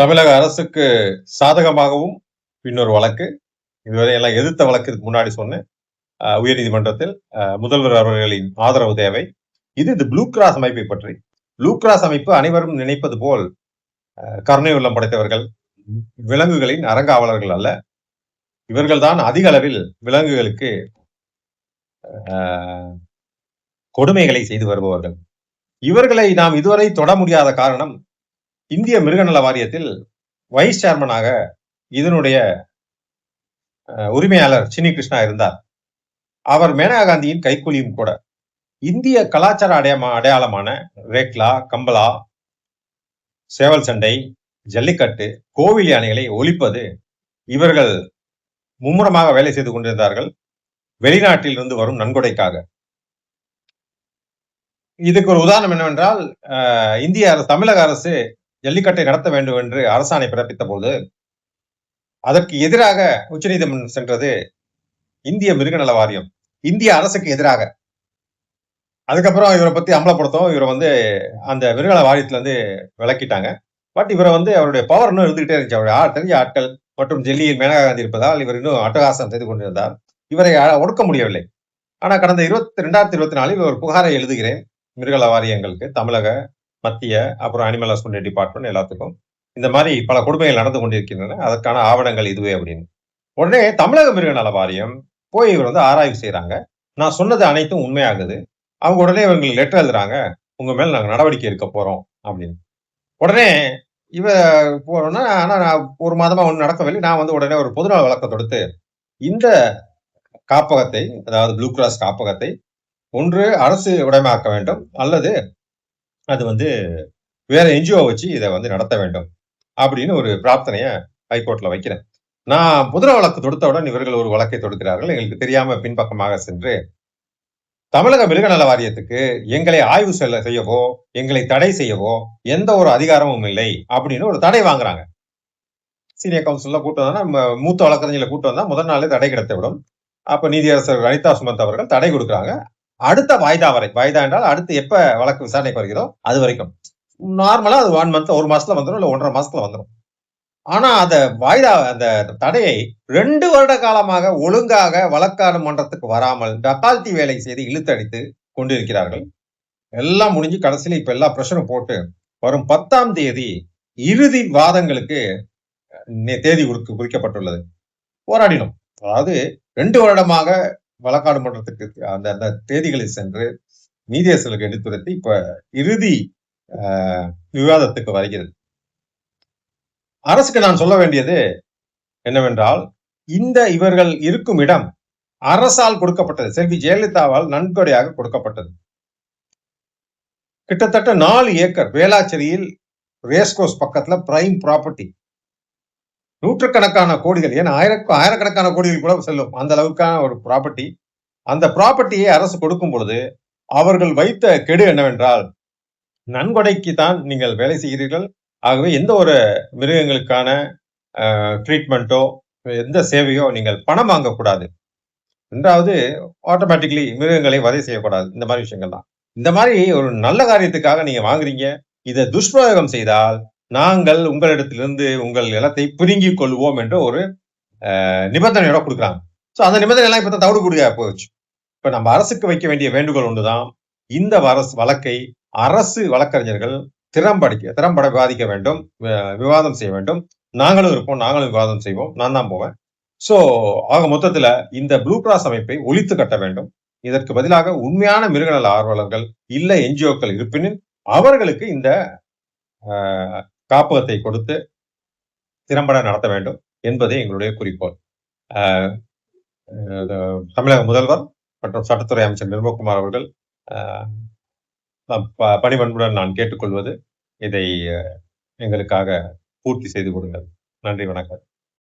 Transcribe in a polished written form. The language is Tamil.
தமிழக அரசுக்கு சாதகமாகவும் இன்னொரு வழக்கு. இதுவரை எல்லாம் எதிர்த்த வழக்கு இதுக்கு முன்னாடி சொன்னேன். உயர்நீதிமன்றத்தில் முதல்வர் அவர்களின் ஆதரவு தேவை. இது ப்ளூ கிராஸ் அமைப்பை பற்றி. ப்ளூ கிராஸ் அமைப்பு அனைவரும் நினைப்பது போல் கருணை உள்ளம் படைத்தவர்கள், விலங்குகளின் அறங்காவலர்கள் அல்ல. இவர்கள்தான் அதிக அளவில் விலங்குகளுக்கு கொடுமைகளை செய்து வருபவர்கள். இவர்களை நாம் இதுவரை தொட முடியாத காரணம், இந்திய மிருகநல வாரியத்தில் வைஸ் சேர்மனாக இதனுடைய உரிமையாளர் சின்னி கிருஷ்ணா இருந்தார். அவர் மேனகா காந்தியின் கைக்கூலியும் கூட. இந்திய கலாச்சார அடையாளமான ரேக்லா, கம்பளா, சேவல் சண்டை, ஜல்லிக்கட்டு, கோவில் யானைகளை ஒழிப்பது இவர்கள் மும்முரமாக வேலை செய்து கொண்டிருந்தார்கள், வெளிநாட்டில் இருந்து வரும் நன்கொடைக்காக. இதுக்கு ஒரு உதாரணம் என்னவென்றால், இந்திய அரசு, தமிழக அரசு ஜல்லிக்கட்டை நடத்த வேண்டும் என்று அரசாணை பிறப்பித்த போது அதற்கு எதிராக உச்சநீதிமன்றம் சென்றது இந்திய மிருகநல வாரியம், இந்திய அரசுக்கு எதிராக. அதுக்கப்புறம் இவரை பத்தி அமலப்படுத்தும், இவரை அந்த மிருகநல வாரியத்துல விளக்கிட்டாங்க. பட் இவரை அவருடைய பவர் இன்னும் இருந்துகிட்டே இருந்துச்சு. அவருடைய தெரிஞ்ச ஆட்கள் மற்றும் டெல்லியில் மேனகா காந்தி இருப்பதால் இவர் இன்னும் அட்டகாசம் செய்து கொண்டிருந்தார். இவரை ஒடுக்க முடியவில்லை. ஆனா கடந்த 2024 ஒரு புகாரை எழுதுகிறேன் மிருகநல வாரியங்களுக்கு, தமிழக, மத்திய, அப்புறம் அனிமல் ஹஸ்பண்டரி டிபார்ட்மெண்ட் எல்லாத்துக்கும் இந்த மாதிரி பல கொடுமைகள் நடந்து கொண்டிருக்கின்றன, அதற்கான ஆவணங்கள் இதுவே அப்படின்னு. உடனே தமிழக மிருகநல வாரியம் போய் இவர் ஆராய்வு செய்யறாங்க. நான் சொன்னது அனைத்தும் உண்மையாகுது. அவங்க உடனே இவங்களுக்கு லெட்டர் எழுதுறாங்க, உங்க மேல நாங்க நடவடிக்கை எடுக்க போறோம் அப்படின்னு. உடனே இவ போறோம்னா, ஆனா நான் ஒரு மாதமா ஒண்ணு நடக்கவில்லை. நான் உடனே ஒரு பொதுநல வழக்கம் தொடுத்து இந்த காப்பகத்தை, அதாவது ப்ளூ கிராஸ் காப்பகத்தை ஒன்று அரசு உடைமையாக்க வேண்டும், அல்லது அது வேற என்ஜிஓ வச்சு இதை நடத்த வேண்டும் அப்படின்னு ஒரு பிரார்த்தனைய ஹைகோர்ட்ல வைக்கிறேன். நான் பொதுநல வழக்கு தொடுத்தவுடன் இவர்கள் ஒரு வழக்கை தொடுக்கிறார்கள். எங்களுக்கு தெரியாம பின்பக்கமாக சென்று தமிழக மிருகநல வாரியத்துக்கு எங்களை ஆய்வு செய்யவோ, எங்களை தடை செய்யவோ எந்த ஒரு அதிகாரமும் இல்லை அப்படின்னு ஒரு தடை வாங்குறாங்க. சீனியர் கவுன்சில்ல கூட்டம் வந்தா, மூத்த வழக்கறிஞர்களை கூட்டம் வந்தா முதல் நாளே தடை கிடைத்து விடும். அப்ப நீதியரசர் அனிதா சுமந்த் அவர்கள் தடை கொடுக்குறாங்க. அடுத்த வாய்தா வரை, வாய்தா என்றால் அடுத்து எப்ப வழக்கு விசாரணைக்கு வருகிறதோ அது வரைக்கும். நார்மலா அது 1 மந்த், 1 மாசத்துல வந்துடும், இல்ல 1.5 மாசத்துல வந்துடும். ஆனா அந்த தடையை 2 வருட காலமாக ஒழுங்காக வழக்காடு மன்றத்துக்கு வராமல் டக்கால்ட்டி வேலை செய்து இழுத்தடித்து கொண்டிருக்கிறார்கள். எல்லாம் முடிஞ்சு கடைசியில இப்ப எல்லா பிரஷரும் போட்டு வரும் 10ஆம் தேதி இறுதி வாதங்களுக்கு தேதி குறிக்கப்பட்டுள்ளது. போராடினோம். அதாவது 2 வருடமாக வழக்காடு மன்றத்துக்கு அந்த தேதிகளை சென்று நீதியரசர்களுக்கு எடுத்துரைத்து இப்ப இறுதி விவாதத்துக்கு வருகிறது. அரசுக்கு நான் சொல்ல வேண்டியது என்னவென்றால், இவர்கள் இருக்கும் இடம் அரசால் கொடுக்கப்பட்டது, செல்வி ஜெயலலிதாவால் நன்கொடையாக கொடுக்கப்பட்டது. கிட்டத்தட்ட 4 ஏக்கர் வேளாச்சேரியில் ரேஸ்கோர்ஸ் பக்கத்துல பிரைம் ப்ராப்பர்ட்டி. நூற்றுக்கணக்கான கோடிகள், ஏன் ஆயிரக்கணக்கான கோடிகள் கூட செல்லும், அந்த அளவுக்கான ஒரு ப்ராப்பர்ட்டி. அந்த ப்ராப்பர்ட்டியை அரசு கொடுக்கும் பொழுது அவர்கள் வைத்த கெடு என்னவென்றால், நன்கொடைக்கு தான் நீங்கள் வேலை செய்கிறீர்கள், ஆகவே எந்த ஒரு மிருகங்களுக்கான ட்ரீட்மெண்ட்டோ எந்த சேவையோ நீங்கள் பணம் வாங்கக்கூடாது. ரெண்டாவது, ஆட்டோமேட்டிக்லி மிருகங்களை வதை செய்யக்கூடாது. இந்த மாதிரி விஷயங்கள் தான். இந்த மாதிரி ஒரு நல்ல காரியத்துக்காக நீங்க வாங்குறீங்க, இதை துஷ்பிரயோகம் செய்தால் நாங்கள் உங்களிடத்திலிருந்து உங்கள் நிலத்தை பிடுங்கிக் கொள்வோம் என்ற ஒரு நிபந்தனையோட கொடுக்குறாங்க. ஸோ அந்த நிபந்தனை எல்லாம் இப்ப தவிடு கொடுக்க போச்சு. இப்ப நம்ம அரசுக்கு வைக்க வேண்டிய வேண்டுகோள் ஒன்றுதான், இந்த வழக்கை அரசு வழக்கறிஞர்கள் திறம்பட விவாதிக்க வேண்டும், விவாதம் செய்ய வேண்டும். நாங்களும் இருப்போம், நாங்களும் விவாதம் செய்வோம், நான் தான் போவேன். சோ ஆக மொத்தத்துல இந்த ப்ளூ கிராஸ் அமைப்பை ஒழித்து கட்ட வேண்டும். இதற்கு பதிலாக உண்மையான மிருகநல ஆர்வலர்கள் இல்ல என்ஜிஓக்கள் இருப்பினும் அவர்களுக்கு இந்த காப்பகத்தை கொடுத்து திறம்பட நடத்த வேண்டும் என்பதே எங்களுடைய குறிக்கோள். தமிழக முதல்வர் மற்றும் சட்டத்துறை அமைச்சர் நிர்மல்குமார் அவர்கள் பணிவன்புடன் நான் கேட்டுக்கொள்வது, இதை எங்களுக்காக பூர்த்தி செய்து கொடுங்கள். நன்றி, வணக்கம்.